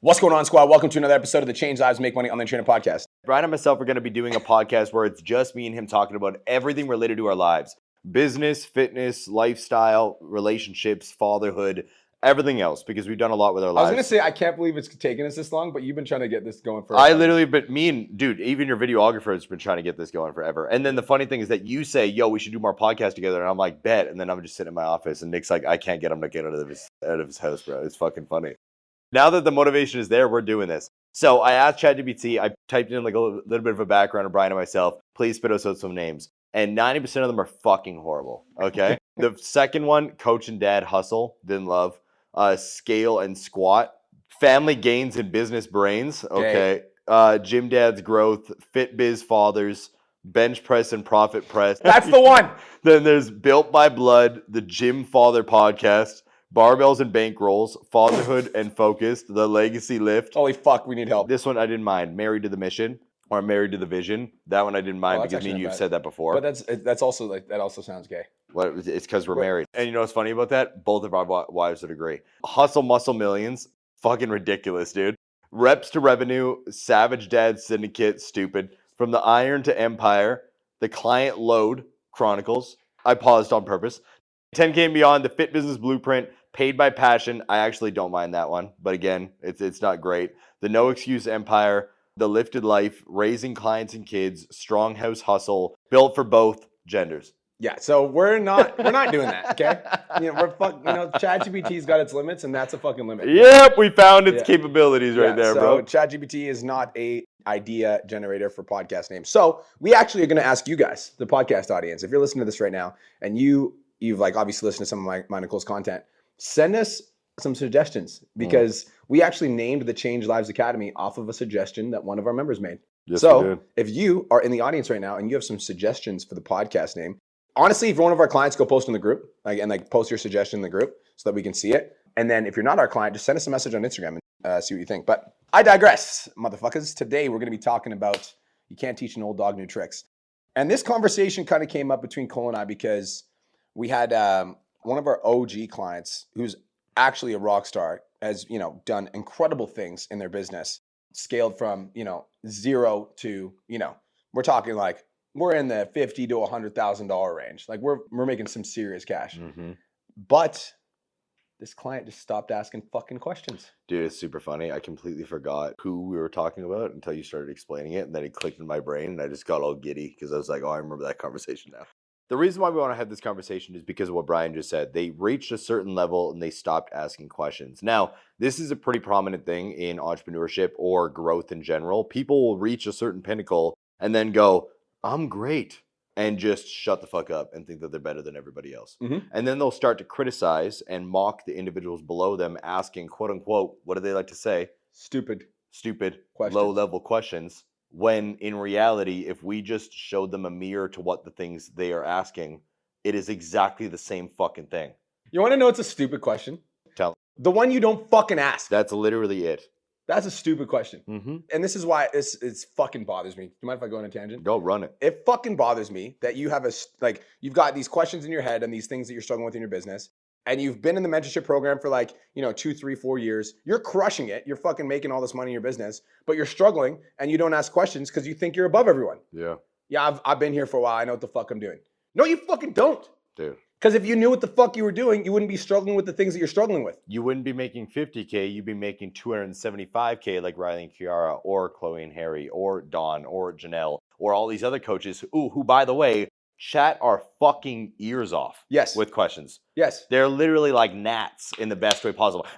What's going on, squad? Welcome to another episode of the Change Lives, Make Money Online Trainer podcast. Brian and myself are going to be doing a podcast where it's just me and him talking about everything related to our lives. Business, fitness, lifestyle, relationships, fatherhood, everything else, because we've done a lot with our I was lives. going to say, I can't believe it's taken us this long, but you've been trying to get this going for Me and dude, even your videographer has been trying to get this going forever. And then the funny thing is that you say, yo, we should do more podcasts together. And I'm like, bet. And then I'm just sitting in my office and Nick's like, I can't get him to get out of his house, bro. It's fucking funny. Now that the motivation is there, we're doing this. So I asked ChatGPT, I typed in like a little bit of a background of Brian and myself. Please spit us out some names. And 90% of them are fucking horrible, okay? The second one, coach and dad hustle, didn't love. Scale and squat. Family gains and business brains, okay? Gym dads growth, fit biz fathers, bench press and profit press. That's the one. Then there's Built by Blood, the Gym Father podcast. Barbells and bankrolls, fatherhood and focused, the legacy lift. Holy fuck, we need help. This one I didn't mind. Married to the mission or married to the vision. That one I didn't mind because me and you've said that before. But that's also like that also sounds gay. Well, it's because we're married. And you know what's funny about that? Both of our wives would agree. Hustle Muscle Millions, fucking ridiculous, dude. Reps to Revenue, Savage Dad Syndicate, stupid. From the Iron to Empire, the Client Load Chronicles. I paused on purpose. 10K and Beyond, the Fit Business Blueprint. Paid by Passion, I actually don't mind that one. But again, it's not great. The No Excuse Empire, The Lifted Life, Raising Clients and Kids, Strong House Hustle, Built for Both Genders. Yeah, so we're not doing that, okay? ChatGPT's got its limits, and that's a fucking limit. Yep, we found its capabilities right there, bro. ChatGPT is not a idea generator for podcast names. So we actually are going to ask you guys, the podcast audience, if you're listening to this right now, and you've like obviously listened to some of my and Nicole's content, send us some suggestions because we actually named the Change Lives Academy off of a suggestion that one of our members made. Yes, so if you are in the audience right now and you have some suggestions for the podcast name, honestly, if you're one of our clients, go post in the group and post your suggestion in the group so that we can see it. And then if you're not our client, just send us a message on Instagram and see what you think. But I digress, motherfuckers. Today we're going to be talking about you can't teach an old dog new tricks. And this conversation kind of came up between Cole and I because we had one of our OG clients who's actually a rock star has, done incredible things in their business, scaled from, zero to, we're talking like we're in the $50,000 to $100,000 range. Like we're making some serious cash. Mm-hmm. But this client just stopped asking fucking questions. Dude, it's super funny. I completely forgot who we were talking about until you started explaining it. And then it clicked in my brain and I just got all giddy because I was like, oh, I remember that conversation now. The reason why we want to have this conversation is because of what Brian just said. They reached a certain level and they stopped asking questions. Now, this is a pretty prominent thing in entrepreneurship or growth in general. People will reach a certain pinnacle and then go, I'm great, and just shut the fuck up and think that they're better than everybody else. Mm-hmm. And then they'll start to criticize and mock the individuals below them, asking, quote unquote, what do they like to say? Stupid, low-level questions. When in reality, if we just showed them a mirror to what the things they are asking, it is exactly the same fucking thing. You want to know it's a stupid question? Tell. The one you don't fucking ask. That's literally it. That's a stupid question. Mm-hmm. And this is why it's fucking bothers me. Do you mind if I go on a tangent? Go, run it. It fucking bothers me that you have you've got these questions in your head and these things that you're struggling with in your business. And you've been in the mentorship program for 2, 3, 4 years. You're crushing it. You're fucking making all this money in your business, but you're struggling and you don't ask questions because you think you're above everyone. Yeah. Yeah, I've been here for a while. I know what the fuck I'm doing. No, you fucking don't. Dude. Because if you knew what the fuck you were doing, you wouldn't be struggling with the things that you're struggling with. You wouldn't be making $50K. You'd be making $275K like Riley and Kiara or Chloe and Harry or Dawn or Janelle or all these other coaches who, by the way, chat our fucking ears off. Yes. With questions. Yes. They're literally like gnats in the best way possible.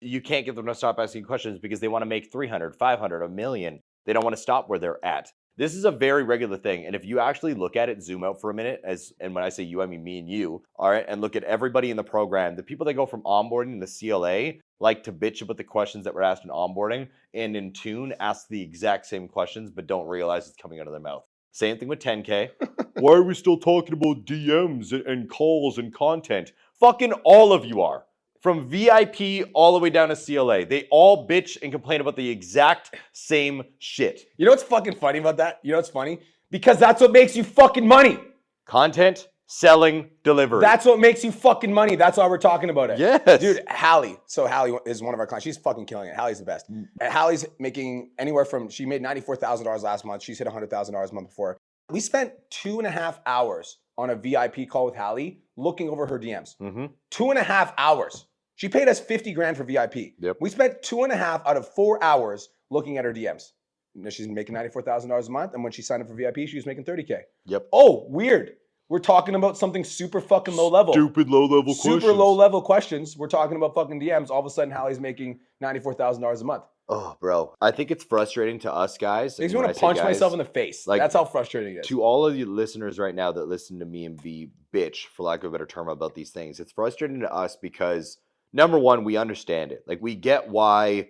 You can't get them to stop asking questions because they want to make 300, 500, a million. They don't want to stop where they're at. This is a very regular thing. And if you actually look at it, zoom out for a minute, and when I say you, I mean me and you, all right, and look at everybody in the program, the people that go from onboarding to CLA like to bitch about the questions that were asked in onboarding, and in tune ask the exact same questions, but don't realize it's coming out of their mouth. Same thing with 10K. Why are we still talking about DMs and calls and content? Fucking all of you are. From VIP all the way down to CLA. They all bitch and complain about the exact same shit. You know what's fucking funny about that? You know what's funny? Because that's what makes you fucking money. Content, selling delivery. That's what makes you fucking money. That's why we're talking about it. yes. Dude, Hallie. So Hallie is one of our clients. She's fucking killing it. Hallie's the best. And Hallie's making anywhere from, she made $94,000 last month. She's hit $100,000 a month before. We spent 2.5 hours on a VIP call with Hallie looking over her DMs. 2.5 hours. She paid us 50 grand for VIP. Yep. We spent 2.5 out of 4 hours looking at her DMs. Now she's making $94,000 a month. And when she signed up for VIP, she was making 30K. Yep. Oh, weird. We're talking about something super fucking low level. Stupid low level questions. Super low level questions. We're talking about fucking DMs. All of a sudden, Hallie's making $94,000 a month. Oh, bro. I think it's frustrating to us guys. Makes me and want when to I say punch guys, myself in the face. like, That's how frustrating it is. To all of you listeners right now that listen to me and be bitch, for lack of a better term, about these things, it's frustrating to us because, number one, we understand it. Like, we get why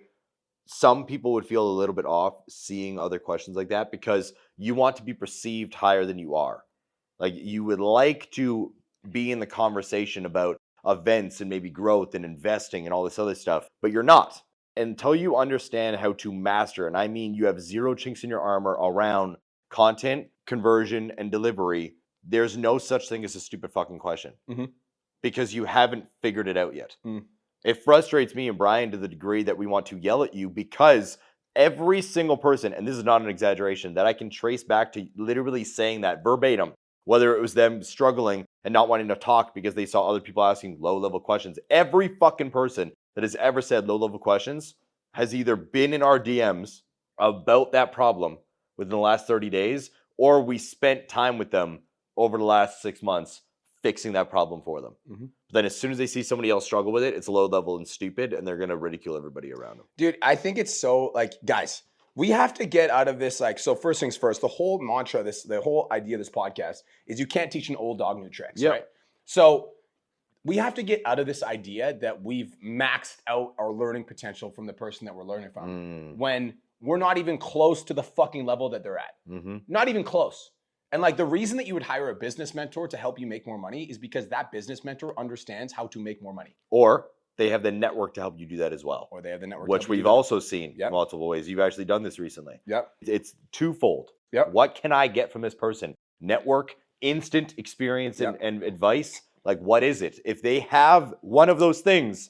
some people would feel a little bit off seeing other questions like that because you want to be perceived higher than you are. Like, you would like to be in the conversation about events and maybe growth and investing and all this other stuff, but you're not. Until you understand how to master, and I mean you have zero chinks in your armor around content, conversion, and delivery, there's no such thing as a stupid fucking question. Because you haven't figured it out yet. It frustrates me and Brian to the degree that we want to yell at you because every single person, and this is not an exaggeration, that I can trace back to literally saying that verbatim, whether it was them struggling and not wanting to talk because they saw other people asking low-level questions. Every fucking person that has ever said low-level questions has either been in our DMs about that problem within the last 30 days, or we spent time with them over the last 6 months fixing that problem for them. But then as soon as they see somebody else struggle with it, it's low-level and stupid, and they're going to ridicule everybody around them. Dude, I think it's so, like, guys, we have to get out of this, like, so first things first, the whole mantra, the whole idea of this podcast is you can't teach an old dog new tricks, right? So we have to get out of this idea that we've maxed out our learning potential from the person that we're learning from when we're not even close to the fucking level that they're at. Not even close. And like the reason that you would hire a business mentor to help you make more money is because that business mentor understands how to make more money. Or they have the network to help you do that as well. Or they have the network. Which we've also seen multiple ways. You've actually done this recently. It's twofold. What can I get from this person? Network, instant experience and advice. Like, what is it? If they have one of those things,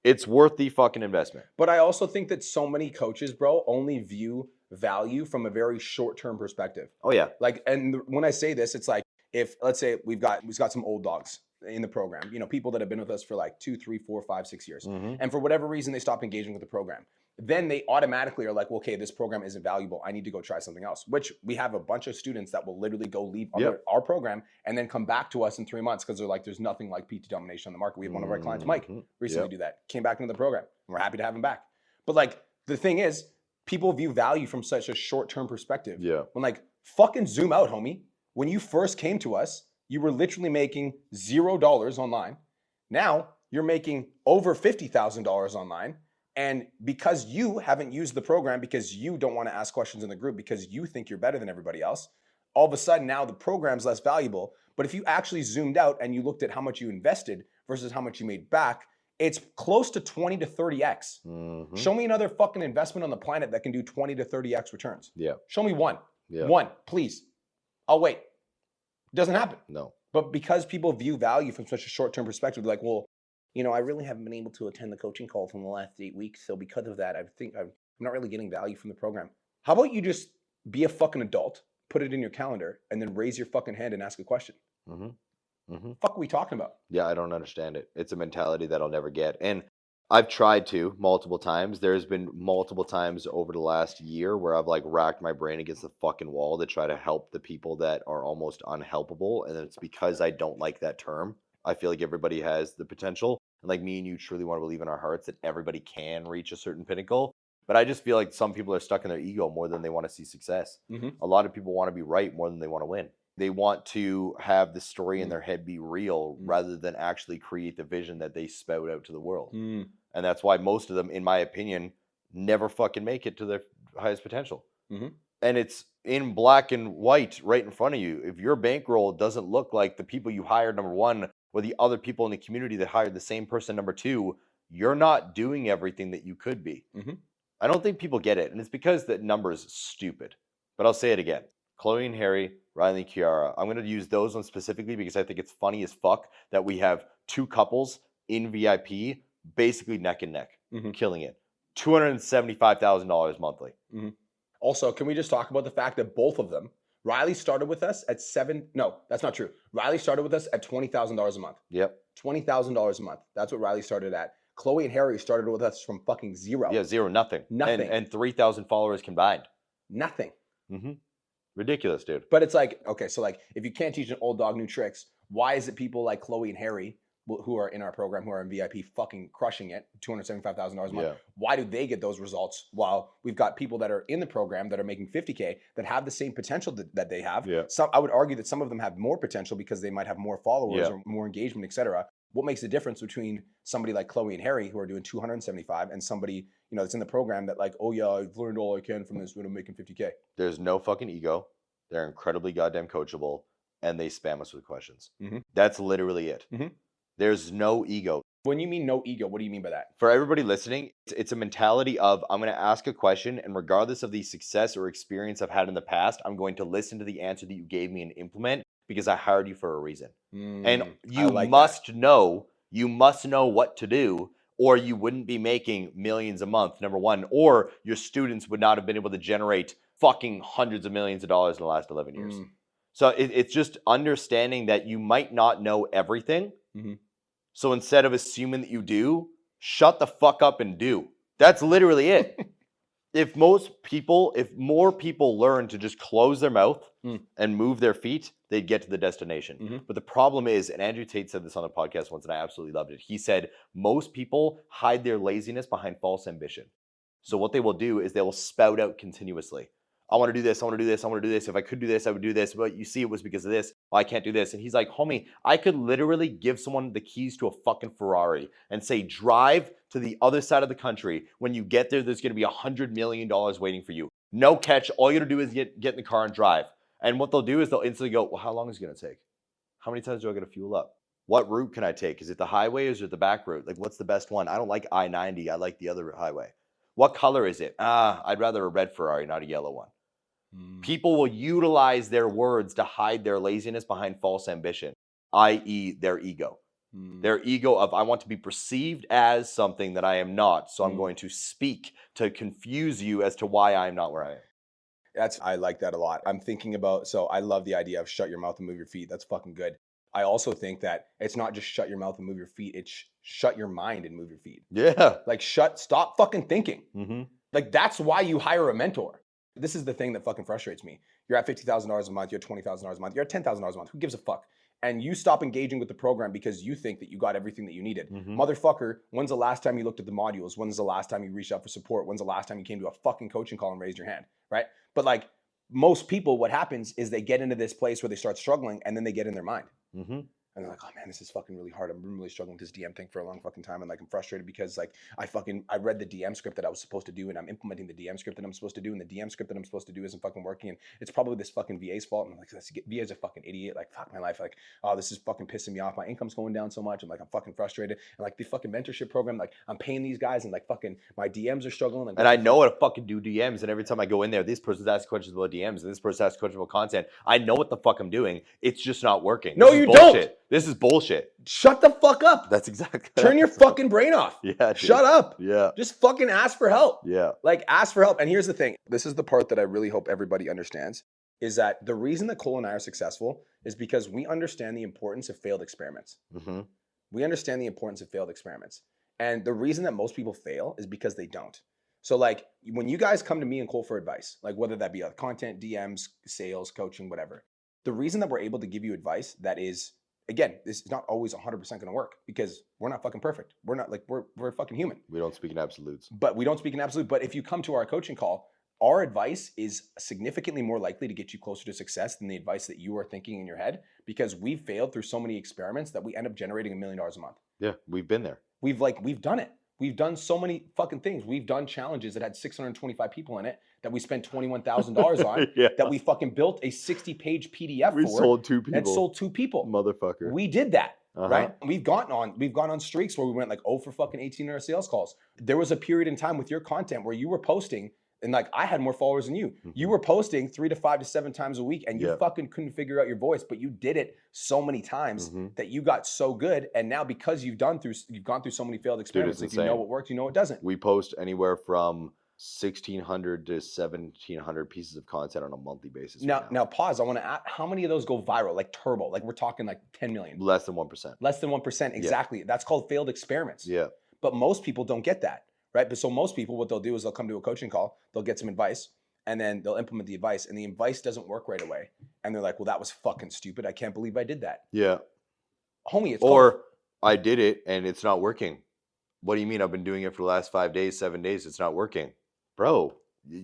it's worth the fucking investment. But I also think that so many coaches, bro, only view value from a very short-term perspective. Oh yeah. Like, and when I say this, it's like, if let's say we've got some old dogs in the program, you know, people that have been with us for like 2, 3, 4, 5, 6 years. And for whatever reason, they stop engaging with the program. Then they automatically are like, well, okay, this program isn't valuable. I need to go try something else, which we have a bunch of students that will literally go leave our program and then come back to us in 3 months because they're like, there's nothing like PT domination on the market. We had one of our clients, Mike, recently do that. Came back into the program. And we're happy to have him back. But like, the thing is, people view value from such a short-term perspective. When like, fucking zoom out, homie. When you first came to us, you were literally making $0 online. Now you're making over $50,000 online. And because you haven't used the program, because you don't want to ask questions in the group, because you think you're better than everybody else, all of a sudden now the program's less valuable. But if you actually zoomed out and you looked at how much you invested versus how much you made back, it's close to 20 to 30x. Show me another fucking investment on the planet that can do 20 to 30x returns. Show me one. One, please. I'll wait. It doesn't happen. No. But because people view value from such a short-term perspective, they're like, well, you know, I really haven't been able to attend the coaching call from the last 8 weeks. So because of that, I think I'm not really getting value from the program. How about you just be a fucking adult, put it in your calendar, and then raise your fucking hand and ask a question? Fuck are we talking about? Yeah, I don't understand it. It's a mentality that I'll never get. And I've tried to multiple times. There's been multiple times over the last year where I've like racked my brain against the fucking wall to try to help the people that are almost unhelpable. And it's because I don't like that term. I feel like everybody has the potential. And like me and you truly want to believe in our hearts that everybody can reach a certain pinnacle. But I just feel like some people are stuck in their ego more than they want to see success. A lot of people want to be right more than they want to win. They want to have the story in their head be real rather than actually create the vision that they spout out to the world. And that's why most of them, in my opinion, never fucking make it to their highest potential. And it's in black and white right in front of you. If your bankroll doesn't look like the people you hired, number one, or the other people in the community that hired the same person, number two, you're not doing everything that you could be. I don't think people get it. And it's because that number is stupid. But I'll say it again. Chloe and Harry, Riley and Kiara. I'm going to use those ones specifically because I think it's funny as fuck that we have two couples in VIP basically neck and neck, killing it. $275,000 monthly. Also, can we just talk about the fact that both of them, Riley started with us at no, that's not true. Riley started with us at $20,000 a month. Yep. $20,000 a month. That's what Riley started at. Chloe and Harry started with us from fucking zero. Yeah, zero, nothing. Nothing. And 3,000 followers combined. Nothing. Ridiculous, dude. But it's like, okay, so like, if you can't teach an old dog new tricks, why is it people like Chloe and Harry, who are in our program, who are in VIP, fucking crushing it, $275,000 a month? Yeah. Why do they get those results while we've got people that are in the program that are making 50K that have the same potential that they have? Yeah. Some, I would argue that some of them have more potential because they might have more followers Yeah. or more engagement, etc. What makes the difference between somebody like Chloe and Harry, who are doing 275, and somebody, you know, that's in the program that like, oh yeah, I've learned all I can from this when I'm making 50K? There's no fucking ego. They're incredibly goddamn coachable, and they spam us with questions. Mhm. That's literally it. There's no ego. When you mean no ego, what do you mean by that? For everybody listening, it's a mentality of I'm going to ask a question, and regardless of the success or experience I've had in the past, I'm going to listen to the answer that you gave me and implement because I hired you for a reason. And you must know what to do, or you wouldn't be making millions a month, number one, or your students would not have been able to generate fucking hundreds of millions of dollars in the last 11 years. So it's just understanding that you might not know everything. So instead of assuming that you do, shut the fuck up and do. That's literally it. If more people learn to just close their mouth and move their feet, they'd get to the destination. But the problem is, and Andrew Tate said this on a podcast once, and I absolutely loved it. He said, most people hide their laziness behind false ambition. So what they will do is they will spout out continuously. I want to do this, I want to do this, I want to do this. If I could do this, I would do this. But you see, it was because of this. I can't do this. And he's like, homie, I could literally give someone the keys to a fucking Ferrari and say, drive to the other side of the country. When you get there, there's going to be $100 million waiting for you. No catch. All you got to do is get in the car and drive. And what they'll do is they'll instantly go, well, how long is it going to take? How many times do I got to fuel up? What route can I take? Is it the highway or is it the back route? Like, what's the best one? I don't like I-90. I like the other highway. What color is it? I'd rather a red Ferrari, not a yellow one. People will utilize their words to hide their laziness behind false ambition, i.e. their ego. Their ego of, I want to be perceived as something that I am not, so I'm going to speak to confuse you as to why I'm not where I am. I like that a lot. I'm thinking about, so I love the idea of shut your mouth and move your feet. That's fucking good. I also think that it's not just shut your mouth and move your feet, it's shut your mind and move your feet. Yeah. Like stop fucking thinking. Like that's why you hire a mentor. This is the thing that fucking frustrates me. You're at $50,000 a month, you're at $20,000 a month, you're at $10,000 a month. Who gives a fuck? And you stop engaging with the program because you think that you got everything that you needed. Motherfucker, when's the last time you looked at the modules? When's the last time you reached out for support? When's the last time you came to a fucking coaching call and raised your hand, right? But like most people, what happens is they get into this place where they start struggling and then they get in their mind. And they're like, oh man, this is fucking really hard. I'm really struggling with this DM thing for a long fucking time. And like, I'm frustrated because like, I read the DM script that I was supposed to do and I'm implementing the DM script that I'm supposed to do. And the DM script that I'm supposed to do isn't fucking working. And it's probably this fucking VA's fault. And I'm like, VA's a fucking idiot. Like, fuck my life. Like, oh, this is fucking pissing me off. My income's going down so much. I'm like, I'm fucking frustrated. And like the fucking mentorship program, like I'm paying these guys and like fucking my DMs are struggling. Like, and I know how to fucking do DMs. And every time I go in there, this person's asking questions about DMs and this person asks questions about content. I know what the fuck I'm doing. It's just not working. No, you don't. This is bullshit. Shut the fuck up. That's exactly. Turn your fucking brain off. Yeah. Dude. Shut up. Yeah. Just fucking ask for help. Yeah. Like ask for help. And here's the thing. This is the part that I really hope everybody understands is that the reason that Cole and I are successful is because we understand the importance of failed experiments. We understand the importance of failed experiments. And the reason that most people fail is because they don't. So like when you guys come to me and Cole for advice, like whether that be content, DMs, sales, coaching, whatever, the reason that we're able to give you advice that is, again, this is not always 100% going to work because we're not fucking perfect. We're not like, we're fucking human. We don't speak in absolutes. But we don't speak in absolute. But if you come to our coaching call, our advice is significantly more likely to get you closer to success than the advice that you are thinking in your head because we've failed through so many experiments that we end up generating $1 million a month. Yeah, we've been there. We've done it. We've done so many fucking things. We've done challenges that had 625 people in it that we spent $21,000 on, that we fucking built a 60-page PDF we sold 2 people. And sold 2 people. Motherfucker. We did that, right? We've gone on streaks where we went like 0 for fucking 18 in our sales calls. There was a period in time with your content where you were posting And like I had more followers than you. You Mhm. were posting 3 to 5 to 7 times a week and you Yeah. fucking couldn't figure out your voice, but you did it so many times Mhm. that you got so good. And now because you've gone through so many failed experiments, like you know insane. what works, you know what doesn't. We post anywhere from 1,600 to 1,700 pieces of content on a monthly basis. Now pause. I want to ask, how many of those go viral, like turbo? Like we're talking like 10 million. Less than 1%. Less than 1%. Exactly. That's called failed experiments. Yeah. But most people don't get that, right? But so most people, what they'll do is they'll come to a coaching call, they'll get some advice, and then they'll implement the advice, and the advice doesn't work right away. And they're like, well, that was fucking stupid. I can't believe I did that. Yeah. Homie, it's Or I did it and it's not working. What do you mean? I've been doing it for the last 5 days, 7 days. It's not working. Bro,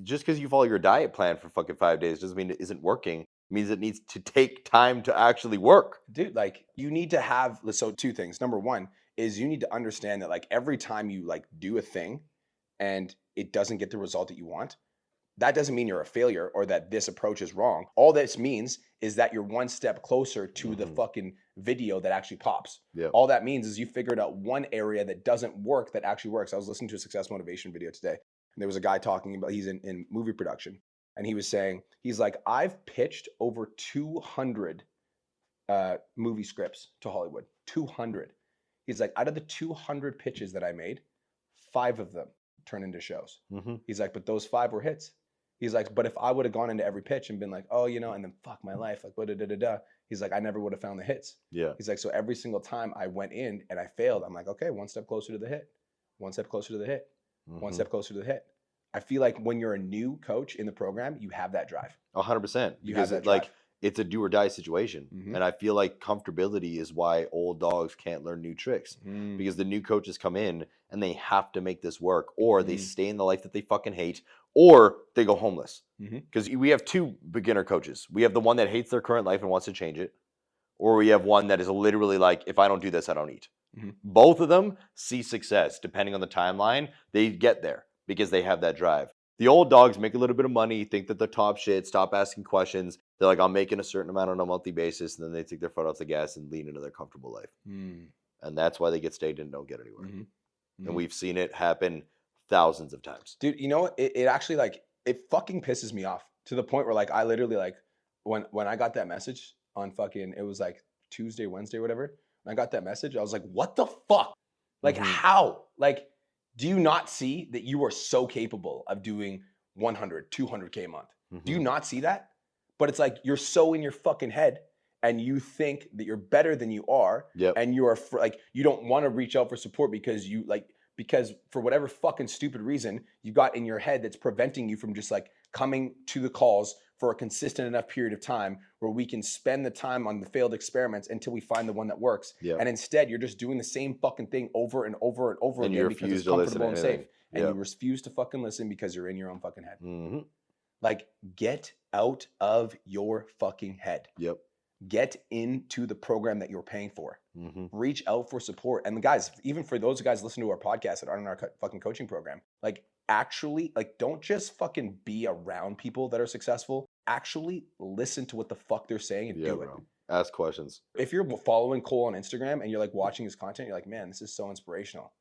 just because you follow your diet plan for fucking 5 days doesn't mean it isn't working. It means it needs to take time to actually work. dude, like you need to have, so two things. Number one is you need to understand that like every time you like do a thing and it doesn't get the result that you want, that doesn't mean you're a failure or that this approach is wrong. All this means is that you're one step closer to the fucking video that actually pops. Yeah. All that means is you figured out one area that doesn't work that actually works. I was listening to a success motivation video today, and there was a guy talking about, he's in movie production, and he was saying, he's like, I've pitched over 200 movie scripts to Hollywood. 200. He's like, out of the 200 pitches that I made, 5 of them turned into shows. Mm-hmm. He's like, but those 5 were hits. He's like, but if I would have gone into every pitch and been like, oh, and then fuck my life, like, da. He's like, I never would have found the hits. Yeah. He's like, so every single time I went in and I failed, I'm like, okay, one step closer to the hit, one step closer to the hit, one step closer to the hit. I feel like when you're a new coach in the program, you have that drive. 100%. You have Because that like drive. it's a do or die situation. Mhm. And I feel like comfortability is why old dogs can't learn new tricks. Mm. Because the new coaches come in and they have to make this work, or they stay in the life that they fucking hate, or they go homeless. Because we have 2 beginner coaches. We have the one that hates their current life and wants to change it, or we have one that is literally like, if I don't do this, I don't eat. Both of them see success. Depending on the timeline, they get there because they have that drive. The old dogs make a little bit of money, think that they're top shit, stop asking questions. They're like, I'm making a certain amount on a monthly basis, and then they take their foot off the gas and lean into their comfortable life. And that's why they get stayed and don't get anywhere. And we've seen it happen thousands of times. Dude, you know what? It actually like, it fucking pisses me off to the point where like I literally like when I got that message on fucking, it was like Tuesday, Wednesday, whatever. When I got that message, I was like, what the fuck? Like how? Like, do you not see that you are so capable of doing 100, 200K a month? Do you not see that? But it's like you're so in your fucking head and you think that you're better than you are. Yep. And you are like, you don't want to reach out for support because you like, because for whatever fucking stupid reason you got in your head that's preventing you from just like coming to the calls for a consistent enough period of time where we can spend the time on the failed experiments until we find the one that works. Yep. And instead you're just doing the same fucking thing over and over and over And again you because refuse it's to listen comfortable to and anything. safe. And Yep. you refuse to fucking listen because you're in your own fucking head. Mm-hmm. Like, get out of your fucking head. Yep. Get into the program that you're paying for. Mm-hmm. Reach out for support. And the guys, even for those guys listening to our podcast that aren't in our fucking coaching program, like actually, like don't just fucking be around people that are successful. Actually listen to what the fuck they're saying and do it. Bro. Ask questions. If you're following Cole on Instagram and you're like watching his content, you're like, man, this is so inspirational.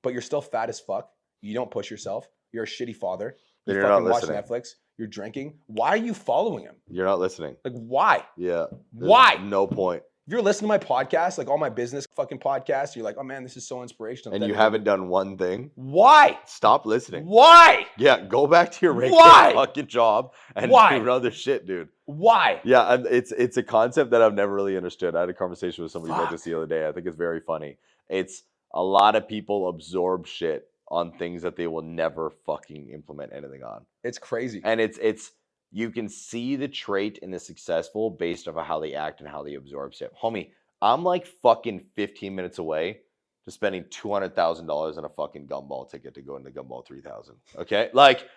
But you're still fat as fuck. You don't push yourself. You're a shitty father. You Then you're not fucking watch listening. Netflix. You're drinking. Why are you following him? You're not listening. Like, why? Yeah. There's Why? No point. If you're listening to my podcast, like all my business fucking podcasts, you're like, oh man, this is so inspirational. And you haven't done one thing. Why? Stop listening. Why? Yeah, go back to your regular Why? fucking job and Why? do other shit, dude. Why? Yeah, and it's a concept that I've never really understood. I had a conversation with somebody about Fuck. this the other day. I think it's very funny. It's a lot of people absorb shit on things that they will never fucking implement anything on. It's crazy. And it's you can see the trait in the successful based off of how they act and how they absorb shit. Homie, I'm like fucking 15 minutes away to spending $200,000 on a fucking gumball ticket to go into Gumball 3000. Okay? Like,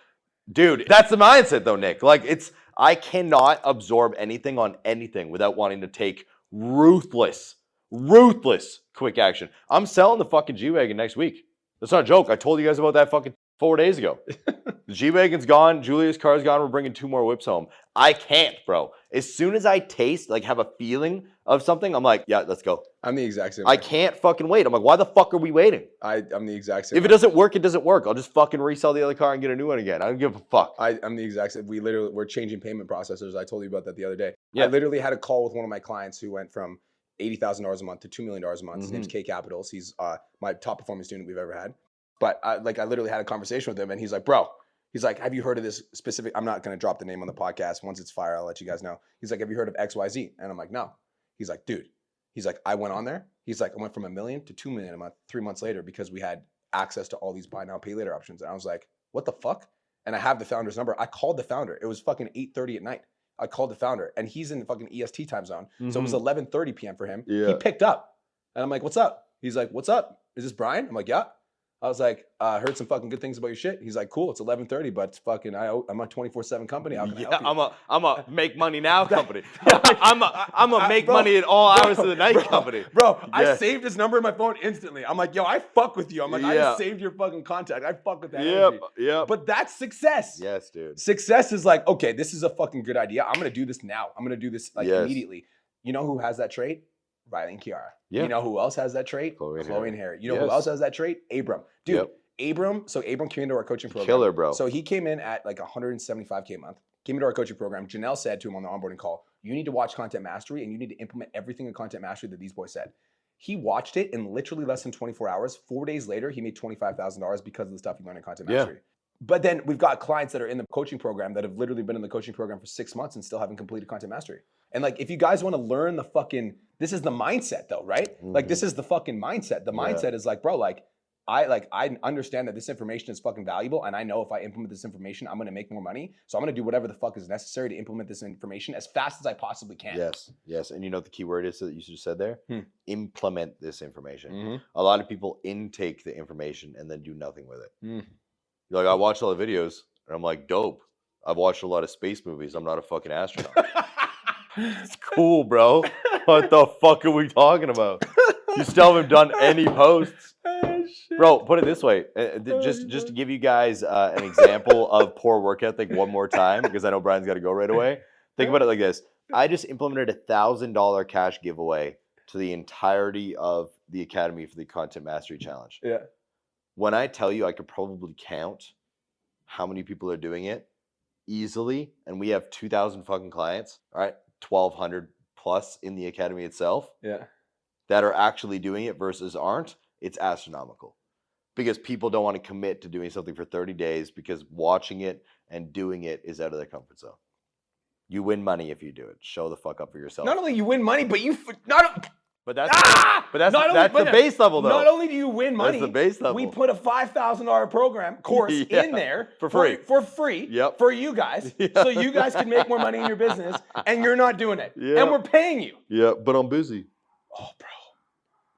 dude, that's the mindset though, Nick. Like, I cannot absorb anything on anything without wanting to take ruthless quick action. I'm selling the fucking G-Wagon next week. That's not a joke. I told you guys about that fucking 4 days ago. The G-Wagon's gone. Julia's car's gone. We're bringing 2 more whips home. I can't, bro. As soon as I taste, like have a feeling of something, I'm like, yeah, let's go. I'm the exact same. I can't fucking wait. I'm like, why the fuck are we waiting? I'm the exact same. If it doesn't work, it doesn't work. I'll just fucking resell the other car and get a new one again. I don't give a fuck. I'm the exact same. We're changing payment processors. I told you about that the other day. Yeah. I literally had a call with one of my clients who went from $80,000 a month to $2 million a month. His name's K Capitals. He's my top performing student we've ever had. But I literally had a conversation with him, and he's like, bro, he's like, have you heard of this specific? I'm not going to drop the name on the podcast. Once it's fire, I'll let you guys know. He's like, have you heard of XYZ? And I'm like, no. He's like, dude. He's like, I went on there. He's like, I went from $1 million to $2 million a month 3 months later because we had access to all these buy now, pay later options. And I was like, what the fuck? And I have the founder's number. I called the founder. It was fucking 8:30 at night. I called the founder, and he's in the fucking EST time zone. So it was 11:30 p.m. for him. Yeah. He picked up. And I'm like, what's up? He's like, what's up? Is this Brian? I'm like, yeah. I was like, I heard some fucking good things about your shit. He's like, cool, it's 11:30, but it's fucking, I'm a 24/7 company. How can I help you? I'm a make money now company. I'm a make money at all hours of the night company. Bro, Yeah. I saved his number in my phone instantly. I'm like, yo, I fuck with you. I'm like, I Yeah. just saved your fucking contact. I fuck with that energy. Yep. But that's success. Yes, dude. Success is like, okay, this is a fucking good idea. I'm gonna do this now. I'm gonna do this like Yes. immediately. You know who has that trait? Riley and Kiara. Yeah. You know who else has that trait? Chloe and and Harry. You know who Yes. else has that trait? Abram. Dude, Yep. Abram came into our coaching program. Killer, bro. So he came in at like $175K a month, came into our coaching program. Janelle said to him on the onboarding call, you need to watch Content Mastery and you need to implement everything in Content Mastery that these boys said. He watched it in literally less than 24 hours. 4 days later, he made $25,000 because of the stuff he learned in Content Yeah. Mastery. But then we've got clients that are in the coaching program that have literally been in the coaching program for 6 months and still haven't completed Content Mastery. And like, if you guys want to learn the fucking, this is the mindset though, right? Like, this is the fucking mindset. The mindset is like, bro, I understand that this information is fucking valuable, and I know if I implement this information, I'm gonna make more money. So I'm gonna do whatever the fuck is necessary to implement this information as fast as I possibly can. Yes. And you know what the key word is that you just said there? Implement this information. Mhm. A lot of people intake the information and then do nothing with it. Mm. You're like, I watched all the videos, and I'm like, dope. I've watched a lot of space movies. I'm not a fucking astronaut. It's cool, bro. What the fuck are we talking about? You still haven't done any posts. Bro, put it this way. Just to give you guys an example of poor work ethic one more time, because I know Brian's got to go right away. Think about it like this. I just implemented a $1,000 cash giveaway to the entirety of the Academy for the Content Mastery Challenge. Yeah. When I tell you I could probably count how many people are doing it easily, and we have 2,000 fucking clients, all right, 1,200 plus in the Academy itself, Yeah. that are actually doing it versus aren't, it's astronomical. Because people don't want to commit to doing something for 30 days because watching it and doing it is out of their comfort zone. You win money if you do it. Show the fuck up for yourself. Not only you win money, but But that's the base level though. Not only do you win money, That's the base level. we put a $5,000 program course Yeah, in there for free. for free Yep. for you guys, so you guys can make more money in your business, and you're not doing it, Yeah. and we're paying you. Yeah, but I'm busy. Oh,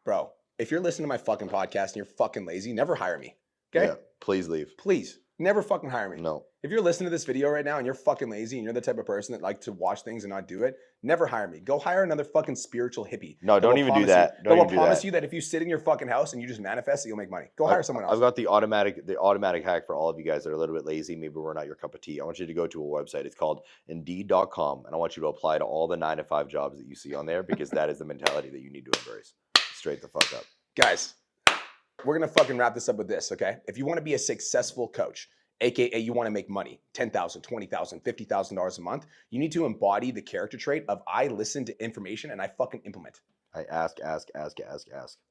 bro, if you're listening to my fucking podcast and you're fucking lazy, never hire me. Okay, Yeah, please leave. please, never fucking hire me. No. If you're listening to this video right now and you're fucking lazy and you're the type of person that like to watch things and not do it, never hire me. Go hire another fucking spiritual hippie. No, that don't will even do promise that. You, Don't that will even do promise that. you that if you sit in your fucking house and you just manifest it, you'll make money. Go hire someone else. I've got the automatic hack for all of you guys that are a little bit lazy. Maybe we're not your cup of tea. I want you to go to a website. It's called Indeed.com, and I want you to apply to all the 9-to-5 jobs that you see on there because that is the mentality that you need to embrace. Straight the fuck up. Guys, we're going to fucking wrap this up with this, okay? If you want to be a successful coach, AKA you want to make money, $10,000, $20,000, $50,000 a month, you need to embody the character trait of I listen to information and I fucking implement. I ask.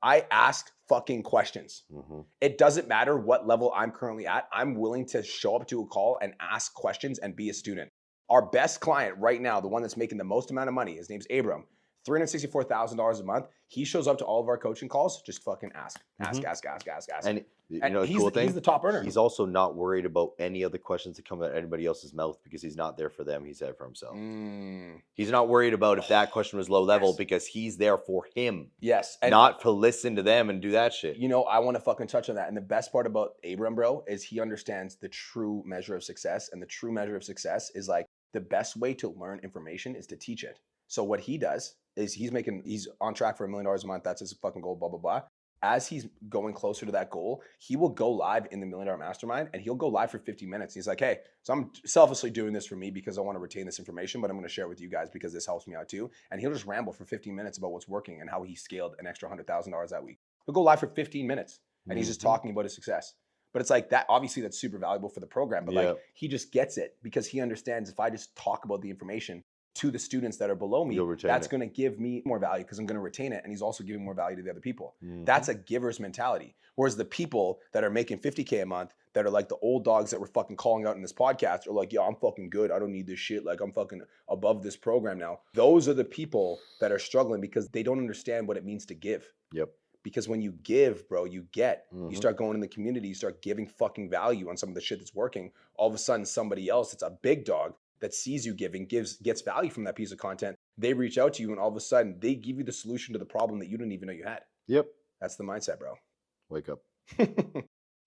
I ask fucking questions. Mm-hmm. It doesn't matter what level I'm currently at. I'm willing to show up to a call and ask questions and be a student. Our best client right now, the one that's making the most amount of money, his name's Abram. $364,000 a month. He shows up to all of our coaching calls. Just fucking ask. Mm-hmm. Ask. And you And know the cool thing? he's the top earner. He's also not worried about any of the questions that come out of anybody else's mouth because he's not there for them. He's there for himself. He's not worried about if that question was low level Yes. because he's there for him, Yes. And not to listen to them and do that shit. you know, I want to fucking touch on that. And the best part about Abram, bro, is he understands the true measure of success. And the true measure of success is like the best way to learn information is to teach it. So what he does is he's on track for $1 million a month. That's his fucking goal, blah, blah, blah. as he's going closer to that goal, he will go live in the $1 Million Mastermind, and he'll go live for 50 minutes. He's like, hey, so I'm selfishly doing this for me because I want to retain this information, but I'm going to share it with you guys because this helps me out too. And he'll just ramble for 15 minutes about what's working and how he scaled an extra $100,000 that week. He'll go live for 15 minutes and he's just talking about his success. But it's like that, obviously that's super valuable for the program, but like he just gets it because he understands if I just talk about the information to the students that are below me, that's going to give me more value because I'm going to retain it. And he's also giving more value to the other people. That's a giver's mentality. Whereas the people that are making $50K a month, that are like the old dogs that we're fucking calling out in this podcast, are like, yo, I'm fucking good. I don't need this shit. Like I'm fucking above this program now. Those are the people that are struggling because they don't understand what it means to give. Because when you give, bro, you get. You start going in the community, you start giving fucking value on some of the shit that's working. All of a sudden, somebody else that's a big dog that sees you giving, gets value from that piece of content. They reach out to you and all of a sudden they give you the solution to the problem that you didn't even know you had. That's the mindset, bro. Wake up.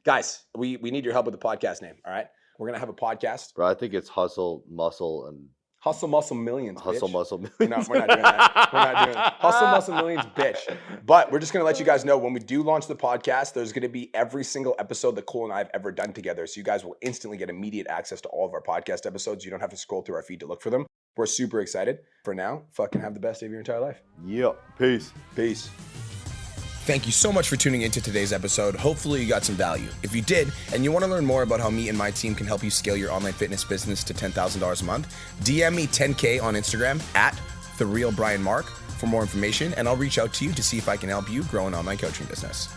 Guys, we need your help with the podcast name, all right? We're going to have a podcast. Bro, I think it's Hustle, Muscle, and... Hustle, Muscle, Millions, Hustle, bitch. Muscle, Millions. We're not doing that. We're not doing that. Hustle, Muscle, Millions, bitch. But we're just going to let you guys know when we do launch the podcast, there's going to be every single episode that Cole and I have ever done together. So you guys will instantly get immediate access to all of our podcast episodes. You don't have to scroll through our feed to look for them. We're super excited. For now, fucking have the best day of your entire life. Peace. Peace. Thank you so much for tuning into today's episode. Hopefully you got some value. If you did, and you want to learn more about how me and my team can help you scale your online fitness business to $10,000 a month, DM me 10K on Instagram at TheRealBrianMark for more information, and I'll reach out to you to see if I can help you grow an online coaching business.